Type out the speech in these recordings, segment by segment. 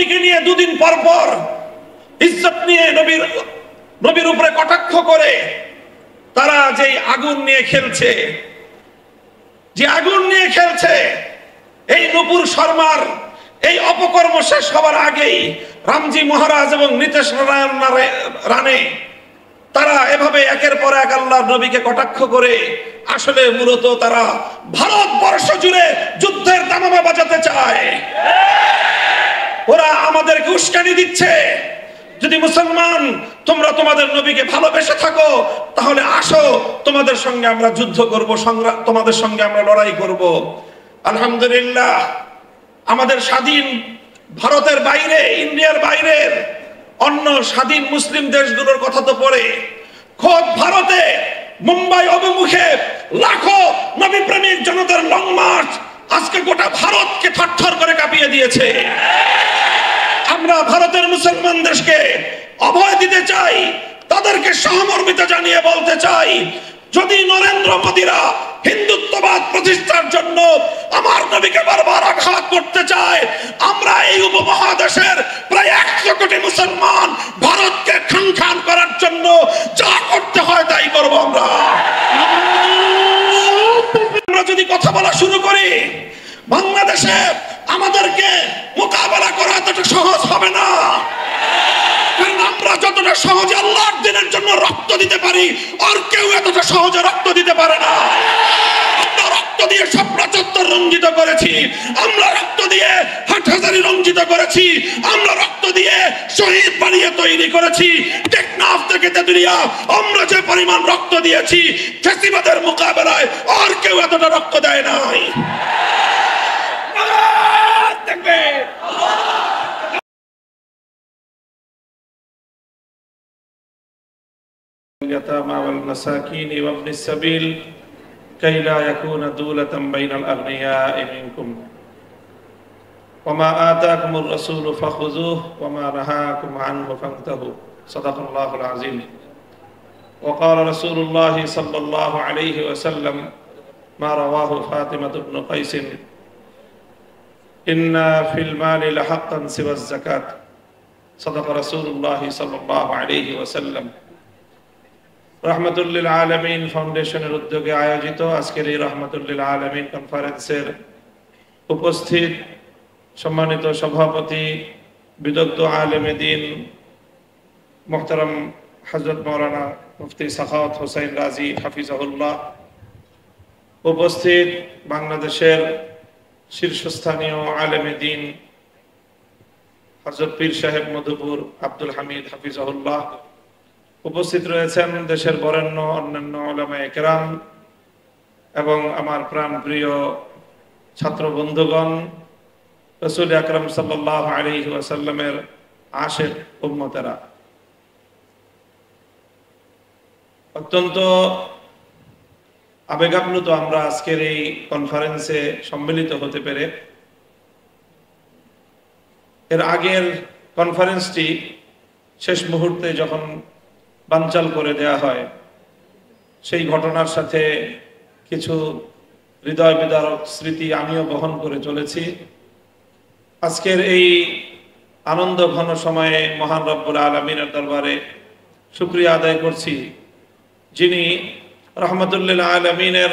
নবীকে নিয়ে দুদিন পর পর ইজ্জত নিয়ে নবীর উপরে কটাক্ষ করে তারা যে আগুন নিয়ে খেলছে, এই নূপুর শর্মার এই অপকর্ম শেষ হবার আগেই রামজি মহারাজ এবং নীতিশ রানে তারা এভাবে একের পর এক আল্লাহর নবীকে কটাক্ষ করে আসলে মূলত তারা ভারতবর্ষ জুড়ে যুদ্ধের দামামা বাজাতে চায়। ওরা আমাদেরকে উস্কানি দিচ্ছে, যদি মুসলমান তোমরা তোমাদের নবীকে ভালোবেসে থাকো তাহলে আসো, তোমাদের সঙ্গে আমরা যুদ্ধ করব, তোমাদের সঙ্গে আমরা লড়াই করব। আলহামদুলিল্লাহ, আমাদের স্বাধীন ভারতের বাইরে, ইন্ডিয়ার বাইরের অন্য স্বাধীন মুসলিম দেশগুলোর কথা তো পড়ে, খোদ ভারতে মুম্বাই অভিমুখে লাখো নবী প্রেমিক জনতার লং মার্চ আজকে গোটা ভারতকে থরথর করে কাঁপিয়ে দিয়েছে। আমরা ভারতের মুসলমান দেশকে অভয় দিতে চাই, তাদেরকে সহমর্মিতা জানিয়ে বলতে চাই, যদি নরেন্দ্র মোদীরা হিন্দুত্ববাদ প্রতিষ্ঠার জন্য আমার নবীকে বারবার আঘাত করতে চায়, আমরা এই উপমহাদেশের প্রায় 100 কোটি মুসলমান ভারতকে খান করার জন্য যা করতে হয় তাই করব। আমরা যদি কথা বলা শুরু করি, বাংলাদেশে আমাদেরকে মোকাবেলা করা এতটা সহজ হবে না, কারণ আমরা যতটা সহজে আল্লাহর দ্বীনের জন্য রক্ত দিতে পারি আর কেউ এতটা সহজে রক্ত দিতে পারে না। আমরা রক্ত দিয়ে শাপলা চত্বর রঞ্জিত করেছি, আমরা রক্ত দিয়ে হাটহাজারী রঞ্জিত করেছি, আমরা রক্ত দিয়ে শহীদ বানিয়ে তৈরি করেছি। টেকনাফ থেকে তেতুলিয়া আমরা যে পরিমাণ রক্ত দিয়েছি, ফ্যাসিবাদের মোকাবেলায় আর কেউ এতটা রক্ত দেয় নাই। اليتامى والمساكين وابن السبيل كي لا يكون دولة بين الأغنياء منكم وما آتاكم الرسول فخذوه وما نهاكم عنه فانتهوا صدق الله العظيم وقال رسول الله صلى الله عليه وسلم ما رواه فاطمة بن قيس إن في المال لحقا سوى الزكاة صدق رسول الله صلى الله عليه وسلم। রহমতুল্লিল আলামিন ফাউন্ডেশনের উদ্যোগে আয়োজিত আজকের এই রহমতুল্লিল আলামিন কনফারেন্সের উপস্থিত সম্মানিত সভাপতি, বিদগ্ধ আলেমে দ্বীন মুহতারাম হযরত মাওলানা মুফতি সাখাওয়াত হোসেন রাজি হাফিজাহুল্লাহ, উপস্থিত বাংলাদেশের শীর্ষস্থানীয় আলেমে দ্বীন হযরত পীর সাহেব মধুপুর আব্দুল হামিদ হাফিজাহুল্লাহ, উপস্থিত রয়েছেন দেশের বরেণ্য অন্যান্য উলামায়ে কেরাম এবং আমার প্রাণ প্রিয় ছাত্র বন্ধুগণ, রাসূল আকরাম সাল্লাল্লাহু আলাইহি ওয়াসাল্লামের আশিক উম্মতেরা, অত্যন্ত আবেগাপ্লুত আমরা আজকের এই কনফারেন্সে সম্মিলিত হতে পেরে। এর আগের কনফারেন্সটি শেষ মুহূর্তে যখন বানচাল করে দেয়া হয়, সেই ঘটনার সাথে কিছু হৃদয় বিদারক স্মৃতি আমিও বহন করে চলেছি। আজকের এই আনন্দ ঘন সময়ে মহান রব্বুল আলামিনের দরবারে শুকরিয়া আদায় করছি, যিনি রহমতুল্লিল আলামিনের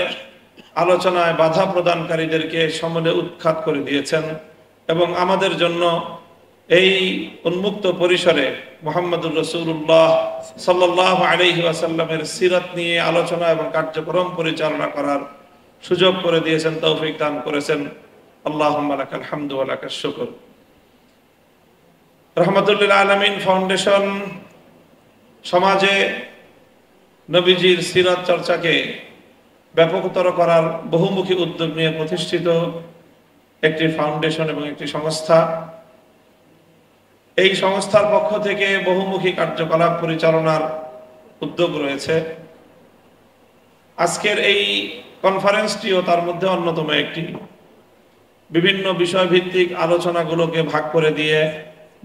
আলোচনায় বাধা প্রদানকারীদেরকে সমূলে উৎখাত করে দিয়েছেন এবং আমাদের জন্য এই উন্মুক্ত পরিসরে মুহাম্মদুর রাসূলুল্লাহ সাল্লাল্লাহু আলাইহি ওয়াসাল্লামের সিরাত নিয়ে আলোচনা এবং কার্যক্রম পরিচালনা করার সুযোগ করে দিয়েছেন, তৌফিক দান করেছেন। আল্লাহুম্মা লাকাল হামদু ওয়া লাকাশ শুকর। রহমতুল্লিল আলামিন ফাউন্ডেশন সমাজে নবীজির সিরাত চর্চাকে ব্যাপকতর করার বহুমুখী উদ্যোগ নিয়ে প্রতিষ্ঠিত একটি ফাউন্ডেশন এবং একটি সংস্থা। এই সংস্থার পক্ষ থেকে বহুমুখী কার্যকলাপ পরিচালনার উদ্যোগ রয়েছে। আজকের এই কনফারেন্সটিও তার মধ্যে অন্যতম একটি। বিভিন্ন বিষয়ভিত্তিক আলোচনাগুলোকে ভাগ করে দিয়ে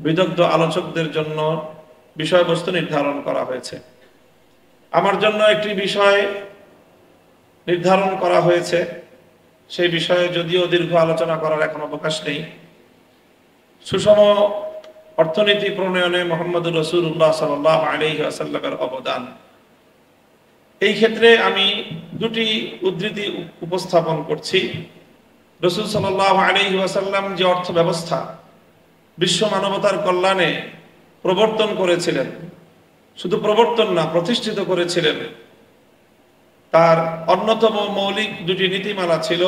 বিদগ্ধ আলোচকদের জন্য বিষয়বস্তু নির্ধারণ করা হয়েছে। আমার জন্য একটি বিষয় নির্ধারণ করা হয়েছে, সেই বিষয়ে যদিও দীর্ঘ আলোচনা করার এখন অবকাশ নেই। সুষম অর্থনীতি প্রণয়নে মুহাম্মদুর রাসূলুল্লাহ সাল্লাল্লাহু আলাইহি ওয়াসাল্লামের অবদান। এই ক্ষেত্রে আমি দুটি উদ্ধৃতি উপস্থাপন করছি। রাসূল সাল্লাল্লাহু আলাইহি ওয়াসাল্লাম যে অর্থ ব্যবস্থা বিশ্ব মানবতার কল্যাণে প্রবর্তন করেছিলেন, শুধু প্রবর্তন না, প্রতিষ্ঠিত করেছিলেন, তার অন্যতম মৌলিক দুটি নীতিমালা ছিল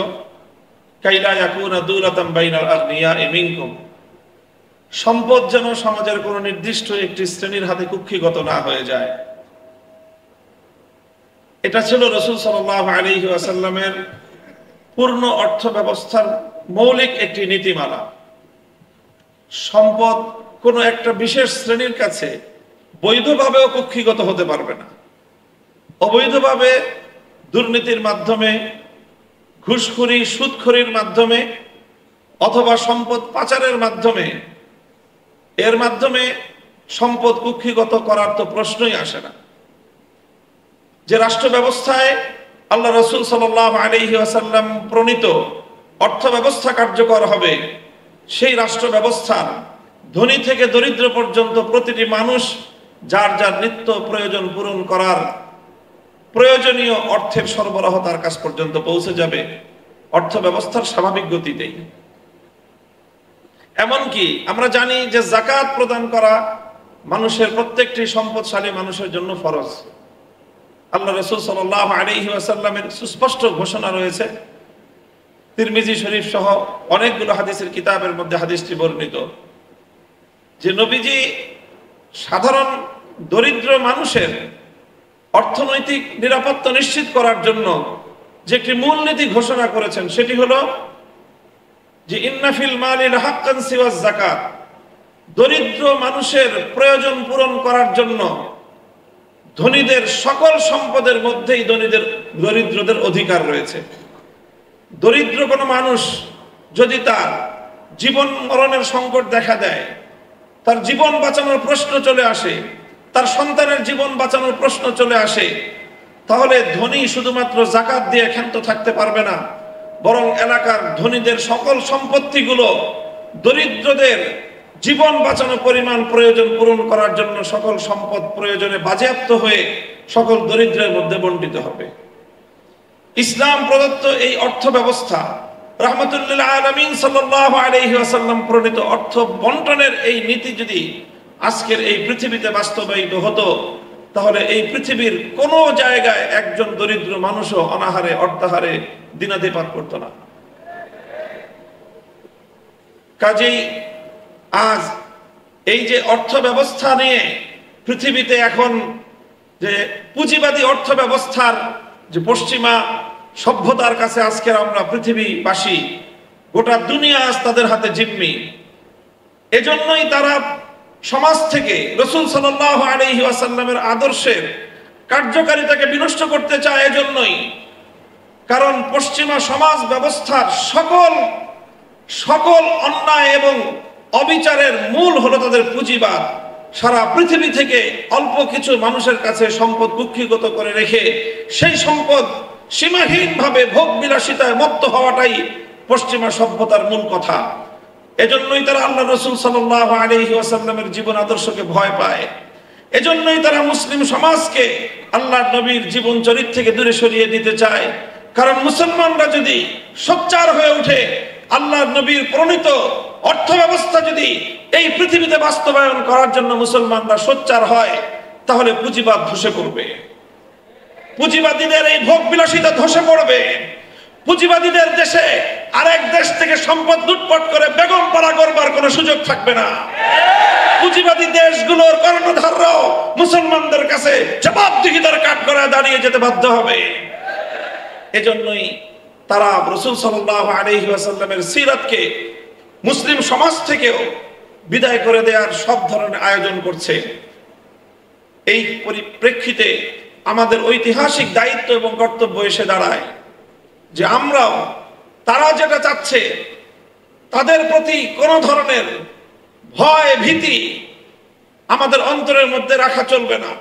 কাইলা ইয়াকুনা দুলাতাম বাইনাল আগনিয়াই মিনকুম, সম্পদ যেন সমাজের কোন নির্দিষ্ট একটি শ্রেণীর হাতে কুক্ষিগত না হয়ে যায়। এটা ছিল রাসূল সাল্লাল্লাহু আলাইহি ওয়াসাল্লামের পূর্ণ অর্থ ব্যবস্থার মৌলিক একটি নীতিমালা। সম্পদ কোনো একটা বিশেষ শ্রেণীর কাছে বৈধভাবেও কুক্ষিগত হতে পারবে না। অবৈধভাবে দুর্নীতির মাধ্যমে, ঘুষখুরি সুদখুরির মাধ্যমে অথবা সম্পদ পাচারের মাধ্যমে, এর মাধ্যমে সম্পদ কুক্ষিগত করার তো প্রশ্নই আসে না। যে রাষ্ট্র ব্যবস্থায় আল্লাহ রাসূল সাল্লাল্লাহু আলাইহি ওয়াসাল্লাম প্রণীত অর্থ ব্যবস্থা কার্যকর হবে, সেই রাষ্ট্র ব্যবস্থার ধনী থেকে দরিদ্র পর্যন্ত প্রতিটি মানুষ যার যার নিত্য প্রয়োজন পূরণ করার প্রয়োজনীয় অর্থের সরবরাহ তার কাছ পর্যন্ত পৌঁছে যাবে অর্থ ব্যবস্থার স্বাভাবিক গতিতেই। এমনকি আমরা জানি যে যাকাত প্রদান করা মানুষের প্রত্যেকটি সম্পদশালী মানুষের জন্য ফরজ। আল্লাহ রাসূল সাল্লাল্লাহু আলাইহি ওয়াসাল্লামের সুস্পষ্ট ঘোষণা রয়েছে, তিরমিজি শরীফ সহ অনেকগুলো হাদিসের কিতাবের মধ্যে হাদিসটি বর্ণিত, যে নবীজি সাধারণ দরিদ্র মানুষের অর্থনৈতিক নিরাপত্তা নিশ্চিত করার জন্য যে একটি মূলনীতি ঘোষণা করেছেন, সেটি হলো যে ইন্না ফিল মালি লাহাক্কান সিওয়াজ যাকাত, দরিদ্র মানুষের প্রয়োজন পূরণ করার জন্য ধনীদের সকল সম্পদের মধ্যেই দরিদ্রদের অধিকার রয়েছে। দরিদ্র কোনো মানুষ যদি তার জীবন মরণের সংকট দেখা দেয়, তার জীবন বাঁচানোর প্রশ্ন চলে আসে, তার সন্তানের জীবন বাঁচানোর প্রশ্ন চলে আসে, তাহলে ধনী শুধুমাত্র যাকাত দিয়ে ক্ষান্ত থাকতে পারবে না, বরং এলাকার ধনীদের সকল সম্পত্তিগুলো দরিদ্রদের জীবন বাঁচানো পরিমাণ প্রয়োজন পূরণ করার জন্য সকল সম্পদ প্রয়োজনে বাজেয়াপ্ত হয়ে সকল দরিদ্রের মধ্যে বণ্টিত হবে। ইসলাম প্রদত্ত এই অর্থ ব্যবস্থা, রাহমাতুল লিল আলামিন সাল্লাল্লাহু আলাইহি ওয়াসাল্লাম প্রণীত অর্থ বন্টনের এই নীতি যদি আজকের এই পৃথিবীতে বাস্তবায়িত হতো, তাহলে এই পৃথিবীর কোনো জায়গায় একজন দরিদ্র মানুষও অনাহারে অর্ধাহারে দিনাতিপাত করত না। কাজেই আজ এই যে অর্থ ব্যবস্থা নিয়ে পৃথিবীতে এখন যে পুঁজিবাদী অর্থ ব্যবস্থার যে পশ্চিমা সভ্যতার কাছে আজকের আমরা পৃথিবীবাসী, গোটা দুনিয়া আজ তাদের হাতে জিম্মি। এজন্যই তারা সমাজ থেকে রাসূল সাল্লাল্লাহু আলাইহি ওয়াসাল্লামের আদর্শের কার্যকারিতাকে বিনষ্ট করতে চায়। এজন্যই, কারণ পশ্চিমা সমাজ ব্যবস্থার সকল অন্যায় এবং অবিচারের মূল হলো তাদের পুঁজিবাদ। সারা পৃথিবী থেকে অল্প কিছু মানুষের কাছে সম্পদ কুক্ষিগত করে রেখে সেই সম্পদ সীমাহীনভাবে ভোগ বিলাসিতায় মত্ত হওয়াটাই পশ্চিমা সভ্যতার মূল কথা। এজন্যই তারা আল্লাহ রাসূল সাল্লাল্লাহু আলাইহি ওয়াসাল্লামের জীবন আদর্শকে ভয় পায়। এজন্যই তারা মুসলিম সমাজকে আল্লাহর নবীর জীবন চরিত্র থেকে দূরে সরিয়ে দিতে চায়। কারণ মুসলমানরা যদি সোচ্চার হয়ে ওঠে, আল্লাহর নবীর প্রণীত অর্থ ব্যবস্থা যদি এই পৃথিবীতে বাস্তবায়ন করার জন্য মুসলমানরা সোচ্চার হয়, তাহলে পুঁজিবাদ ধসে পড়বে, পুঁজিবাদীদের এই ভোগ বিলাসিতা ধসে পড়বে। পুঁজিবাদীদের দেশে আরেক দেশ থেকে সম্পদ লুটপাট করে বেগম পাড়া করবার কোনো সুযোগ থাকবে না। পুঁজিবাদী দেশগুলোর কর্ণধাররাও মুসলমানদের কাছে জবাবদিহিতার কাঠগড়ায় দাঁড়িয়ে যেতে বাধ্য হবে। এজন্যই তারা রাসূল সাল্লাল্লাহু আলাইহি ওয়াসাল্লামের সিরাতকে মুসলিম সমাজ থেকেও বিদায় করে দেওয়ার সব ধরনের আয়োজন করছে। এই পরিপ্রেক্ষিতে আমাদের ঐতিহাসিক দায়িত্ব এবং কর্তব্য এসে দাঁড়ায় যে আমরাও তারা যেটা চাচ্ছে তাদের প্রতি কোনো ধরনের ভয় ভীতি আমাদের অন্তরের মধ্যে রাখা চলবে না।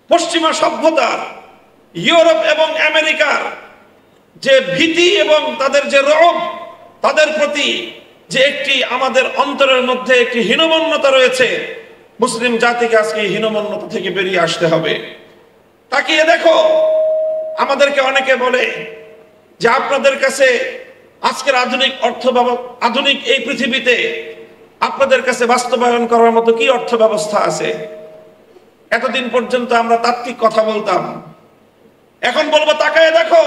পশ্চিমা সভ্যতার, ইউরোপ এবং আমেরিকার যে ভীতি এবং তাদের যে রব, তাদের প্রতি যে একটি আমাদের অন্তরের মধ্যে একটি হীনমন্যতা রয়েছে, মুসলিম জাতিকে আজকে এই হীনমন্যতা থেকে বেরিয়ে আসতে হবে। তাকিয়ে দেখো, আমাদেরকে অনেকে বলে যে আপনাদের কাছে আজকের আধুনিক এই পৃথিবীতে আপনাদের কাছে বাস্তবায়ন করার মতো কি অর্থ ব্যবস্থা আছে? এতদিন পর্যন্ত আমরা তাত্ত্বিক কথা বলতাম, এখন বলবো তাকায় দেখো,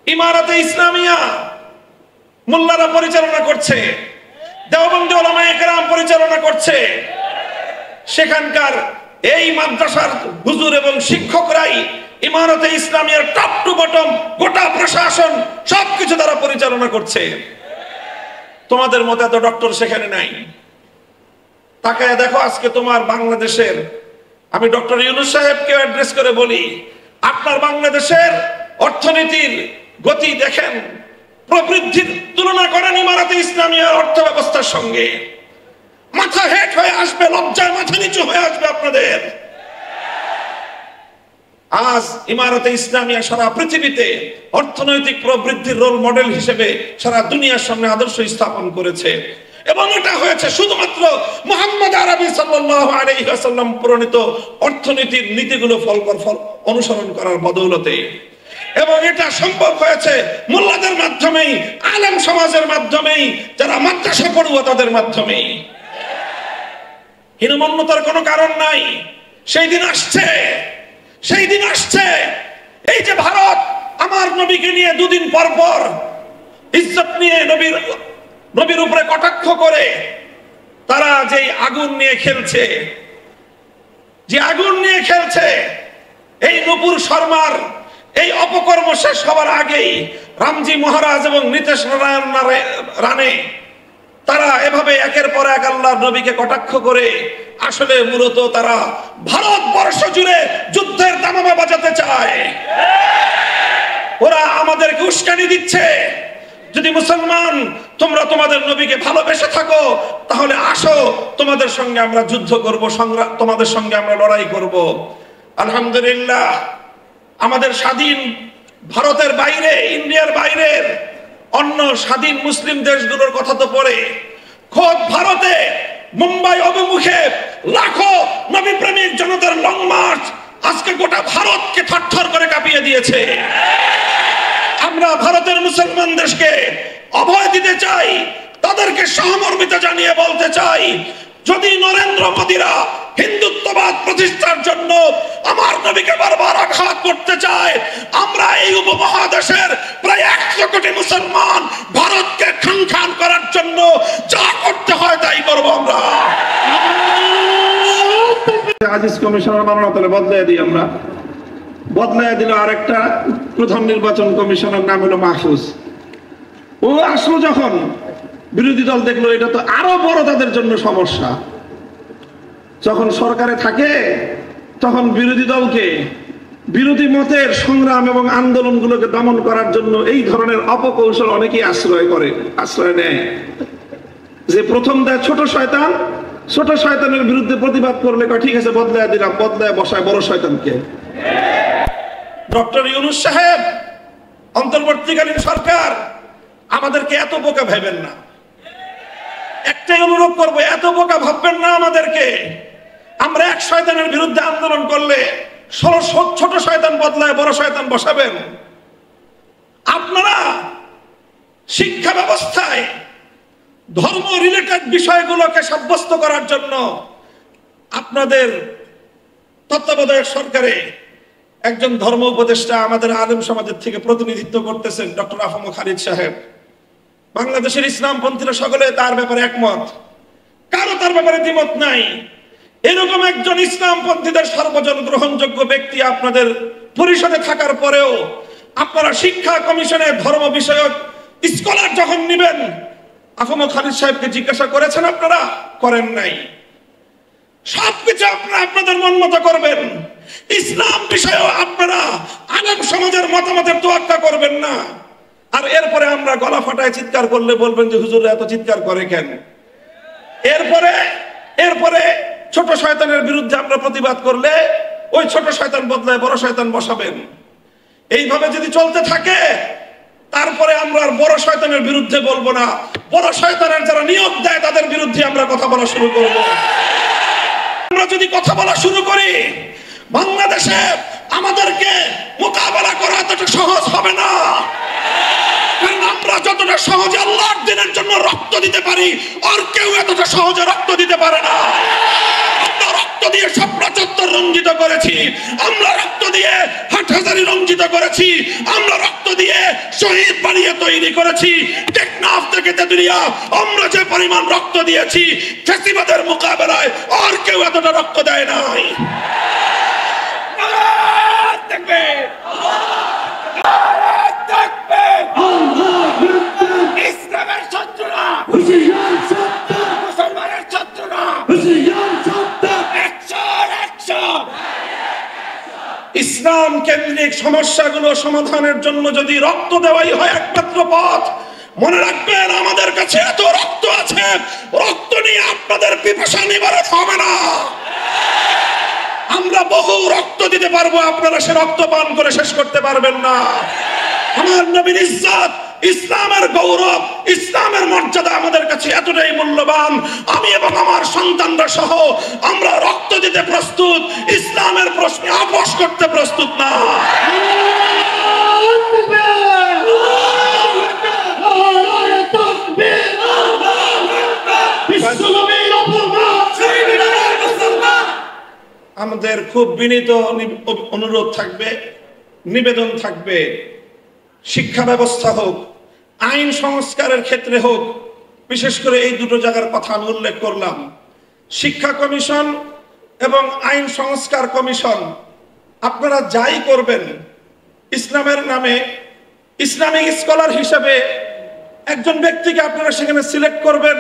ইমারতে ইসলামিয়া মোল্লারা পরিচালনা করছে, দেওবন্দি উলামায়ে কেরাম পরিচালনা করছে। সেখানকার এই মাদ্রাসার হুজুর এবং শিক্ষকরাই ইমারতে ইসলামিয়ার টপ টু বটম গোটা প্রশাসন সবকিছু তারা পরিচালনা করছে। তোমাদের মতো এত ডক্টর সেখানে নাই। তাকায় দেখো আজকে তোমার বাংলাদেশের, আমি ডক্টর ইউনূস সাহেবকে অ্যাড্রেস করে বলি, আপনার বাংলাদেশের অর্থনীতির গতি দেখেন, প্রবৃদ্ধির তুলনা করেন ইমারতে ইসলামিয়ার অর্থ ব্যবস্থার সঙ্গে, মাথা হেট হয়ে আসবে, লজ্জায় মাথা নিচু হয়ে আসবে আপনাদের। আজ ইমারতে ইসলামিয়া সারা পৃথিবীতে অর্থনৈতিক প্রবৃদ্ধির রোল মডেল হিসেবে সারা দুনিয়ার সামনে আদর্শ স্থাপন করেছে, এবং এটা হয়েছে শুধুমাত্র মুহাম্মদ আরবি সাল্লাল্লাহু আলাইহি ওয়াসাল্লাম প্রণীত অর্থনীতির নীতিগুলো অনুসরণ করার বদৌলতে। এবং এটা সম্ভব হয়েছে মোল্লাদের মাধ্যমেই, আলেম সমাজের মাধ্যমেই, যারা মাদ্রাসা পড়ুয়া তাদের মাধ্যমেই। হীনমন্যতার কোনো কারণ নাই। সেই দিন আসছে, সেই দিন আসছে, এই যে ভারত আমার নবীকে নিয়ে দুদিন পর পর ইজ্জত নিয়ে নবীর উপরে কটাক্ষ করে তারা যে আগুন নিয়ে খেলছে, যে আগুন নিয়ে খেলছে, এই নূপুর শর্মার এই অপকর্ম শেষ হওয়ার আগেই রামজি মহারাজ এবং নীতেশ রানে তারা এভাবে একের পর এক আল্লাহর নবীকে কটাক্ষ করে আসলে মূলত তারা ভারতবর্ষ জুড়ে যুদ্ধের দামামা বাজাতে চায়। ওরা আমাদেরকে উস্কানি দিচ্ছে, যদি মুসলমান তোমরা তোমাদের নবীকে ভালোবেসে থাকো তাহলে আসো, তোমাদের সঙ্গে আমরা যুদ্ধ করব, তোমাদের সঙ্গে আমরা লড়াই করব। আলহামদুলিল্লাহ, আমাদের স্বাধীন ভারতের বাইরে, ইন্ডিয়ার বাইরের অন্য স্বাধীন মুসলিম দেশগুলোর কথা তো পড়ে, খোদ ভারতে মুম্বাই অভিমুখে লাখো নবী প্রেমিক জনতার লং মার্চ আজকে গোটা ভারতকে থরথর করে কাঁপিয়ে দিয়েছে। আমরা ভারতের মুসলমান দেশকে অভয় দিতে চাই, তাদেরকে সহমর্মিতা জানিয়ে বলতে চাই, যদি নরেন্দ্র মোদীরা হিন্দুত্ববাদ প্রতিষ্ঠার জন্য আমার নবীকে বারবার আঘাত করতে চায়, আমরা এই উপমহাদেশের প্রায় 100 কোটি মুসলমান ভারতকে খান করার জন্য যা করতে হয় তাই করব। আমরা আজিজ কমিশনার মাননাতলে বদলাই দিই, আমরা বদলাই দিল আরেকটা প্রধান নির্বাচন কমিশনার, নাম হলো মাহফুজ। ও আসলো যখন বিরোধী দল দেখলো এটা তো আরো বড় তাদের জন্য সমস্যা, যখন সরকারে থাকে তখন বিরোধী দলকে বিরোধী মতের সংগ্রাম এবং আন্দোলনগুলোকে দমন করার জন্য এই ধরনের অপকৌশল অনেকেই আশ্রয় নেয়। যে প্রথম দেয় ছোট শয়তান, ছোট শয়তানের বিরুদ্ধে প্রতিবাদ করলে ঠিক আছে বদলায় দিলাম, বদলায় বসায় বড় শয়তানকে। ডক্টর ইউনূস সাহেব, অন্তর্বর্তীকালীন সরকার, আমাদেরকে এত বোকা ভাবেন না। একটাই অনুরোধ করবো, এত বোকা ভাববেন না আমাদেরকে। আমরা এক শয়তানের বিরুদ্ধে আন্দোলন করলে ছোট শয়তান বদলায় বড় শয়তান বসাবেন। আপনারা শিক্ষা ব্যবস্থায় ধর্ম রিলেটেড বিষয়গুলোকে সাব্যস্ত করার জন্য আপনাদের তত্ত্বাবধায়ক সরকারে একজন ধর্ম উপদেষ্টা আমাদের আলেম সমাজের থেকে প্রতিনিধিত্ব করতেছেন, ডক্টর আফম খালিদ সাহেব। বাংলাদেশের ইসলামপন্থীরা সকলে তার ব্যাপারে একমত, কারো তার ব্যাপারে দ্বিমত নাই। এরকম একজন ইসলামপন্থীদের সর্বজন গ্রহণযোগ্য ব্যক্তি আপনাদের পরিষদে থাকার পরেও আপনারা শিক্ষা কমিশনে ধর্ম বিষয়ক স্কলার যখন নেবেন, আফম খালিদ সাহেবকে জিজ্ঞাসা করেছেন? আপনারা করেন নাই। সবকিছু আপনারা আপনাদের মন মতো করবেন, ইসলাম বিষয়েও আপনারা আলেম সমাজের মতামতের তোয়াক্কা করবেন না। আর এরপরে আমরা গলা ফাটায় চিৎকার করলে বলবেন যে হুজুর এত চিৎকার করে কেন। এরপরে ছোট শয়তানের বিরুদ্ধে আমরা প্রতিবাদ করলে ওই ছোট শয়তান বদলায় বড় শয়তান বসাবেন। এইভাবে যদি চলতে থাকে তারপরে আমরা আর বড় শয়তানের বিরুদ্ধে বলবো না, বড় শয়তানের যারা নিয়োগ দেয় তাদের বিরুদ্ধে আমরা কথা বলা শুরু করব। আমরা যদি কথা বলা শুরু করি, বাংলাদেশে আমাদেরকে মোকাবেলা করা এতটা সহজ হবে না। কারণ আমরা যতটা সহজে আল্লাহর দ্বীনের জন্য রক্ত দিতে পারি, আর কেউ এতটা সহজে রক্ত দিতে পারে না। আমরা রক্ত দিয়ে শাপলা চত্বর রঞ্জিত করেছি, আমরা রক্ত দিয়ে হাটহাজারী রঞ্জিত করেছি, আমরা রক্ত দিয়ে শহীদ বানিয়ে তৈরি করেছি। টেকনাফ থেকে তেতুলিয়া আমরা যে পরিমাণ রক্ত দিয়েছি, ফ্যাসিবাদের মোকাবেলায় আর কেউ এতটা রক্ত দেয় নাই। ইসলামের শত্রুরা, মুসলমানের শত্রুরা, ইসলাম কেন্দ্রিক সমস্যাগুলো সমাধানের জন্য যদি রক্ত দেওয়াই হয় একমাত্র পথ, মনে রাখবেন আমাদের কাছে এত রক্ত আছে, রক্ত নিয়ে আপনাদের পিপাসা নিবারণ হবে না। আমরা বহু রক্ত দিতে পারবো, আপনারা সে রক্ত পান করে শেষ করতে পারবেন না। আমার নবীর ইজ্জত, ইসলামের গৌরব, ইসলামের মর্যাদা আমাদের কাছে এতটাই মূল্যবান, আমি এবং আমার সন্তানরা সহ আমরা রক্ত দিতে প্রস্তুত, ইসলামের প্রশ্নে আপোষ করতে প্রস্তুত না। আমাদের খুব বিনীত অনুরোধ থাকবে, নিবেদন থাকবে, শিক্ষা ব্যবস্থা হোক, আইন সংস্কারের ক্ষেত্রে হোক, বিশেষ করে এই দুটো জায়গার কথা আমি উল্লেখ করলাম। শিক্ষা কমিশন এবং আইন সংস্কার কমিশন, আপনারা যাই করবেন, ইসলামের নামে ইসলামিক স্কলার হিসেবে একজন ব্যক্তিকে আপনারা সেখানে সিলেক্ট করবেন,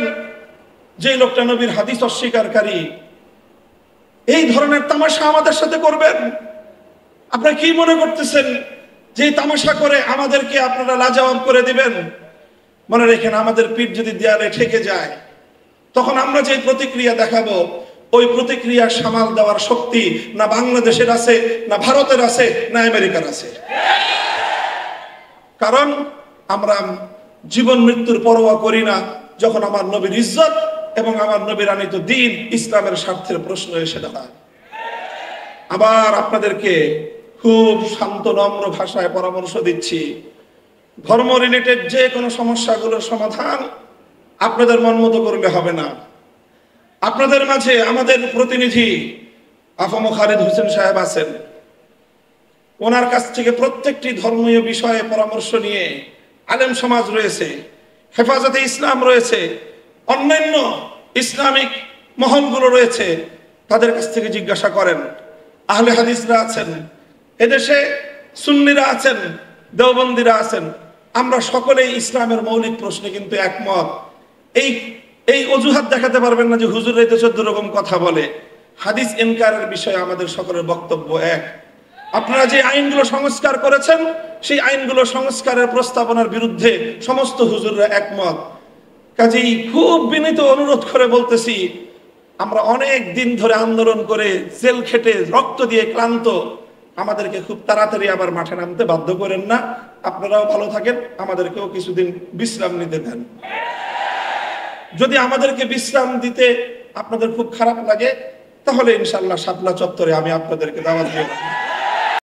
যে লোকটা নবীর হাদিস অস্বীকারী। এই ধরনের তামাশা আমাদের সাথে করবেন? আপনারা কি মনে করতেছেন যে তামাশা করে আমাদেরকে আপনারা লাজবাব করে দিবেন? মনে রেখেন, আমাদের পিঠ যদি দেয়ালে ঠেকে যায়, তখন আমরা যে প্রতিক্রিয়া দেখাবো, ওই প্রতিক্রিয়া সামাল দেওয়ার শক্তি না বাংলাদেশের আছে, না ভারতের আছে, না আমেরিকার আছে। কারণ আমরা জীবন মৃত্যুর পরোয়া করি না যখন আমার নবীর ইজ্জত এবং আমার নবীর আনিত দ্বীন ইসলামের স্বার্থের প্রশ্ন এসে দাঁড়ায়। আবার আপনাদেরকে খুব শান্ত নম্র ভাষায় পরামর্শ দিচ্ছি, ধর্ম রিলেটেড যে কোনো সমস্যাগুলোর সমাধান আপনাদের মন মতো করলে হবে না। আপনাদের মাঝে আমাদের প্রতিনিধি আফম খালিদ হোসেন সাহেব আছেন, ওনার কাছ থেকে প্রত্যেকটি ধর্মীয় বিষয়ে পরামর্শ নিয়ে আলেম সমাজ রয়েছে, হেফাজতে ইসলাম রয়েছে, অন্যান্য ইসলামিক মহলগুলো রয়েছে, তাদের কাছ থেকে জিজ্ঞাসা করেন। আহলে হাদিসরা আছেন, এদেশে সুন্নিরা আছেন, দেওবন্দিরা আছেন, আমরা সকলেই ইসলামের মৌলিক প্রশ্নে কিন্তু একমত। এই অজুহাত দেখাতে পারবেন না যে হুজুর এই তো 14 রকম কথা বলে। হাদিস ইনকারের বিষয়ে আমাদের সকলের বক্তব্য এক। আপনারা যে আইনগুলো সংস্কার করেছেন, সেই আইনগুলো সংস্কারের প্রস্তাবনার বিরুদ্ধে সমস্ত হুজুররা একমত। কাজেই খুব বিনীত অনুরোধ করে বলতেছি, আমরা অনেক দিন ধরে আন্দোলন করে জেল খেটে রক্ত দিয়ে ক্লান্ত, আমাদেরকে খুব তাড়াতাড়ি আবার মাঠে নামতে বাধ্য করেন না। আপনারাও ভালো থাকেন, আমাদেরকেও কিছুদিন বিশ্রাম নিতে দেন। যদি আমাদেরকে বিশ্রাম দিতে আপনাদের খুব খারাপ লাগে, তাহলে ইনশাআল্লাহ শাপলা চত্বরে আমি আপনাদেরকে দাওয়াত দিব।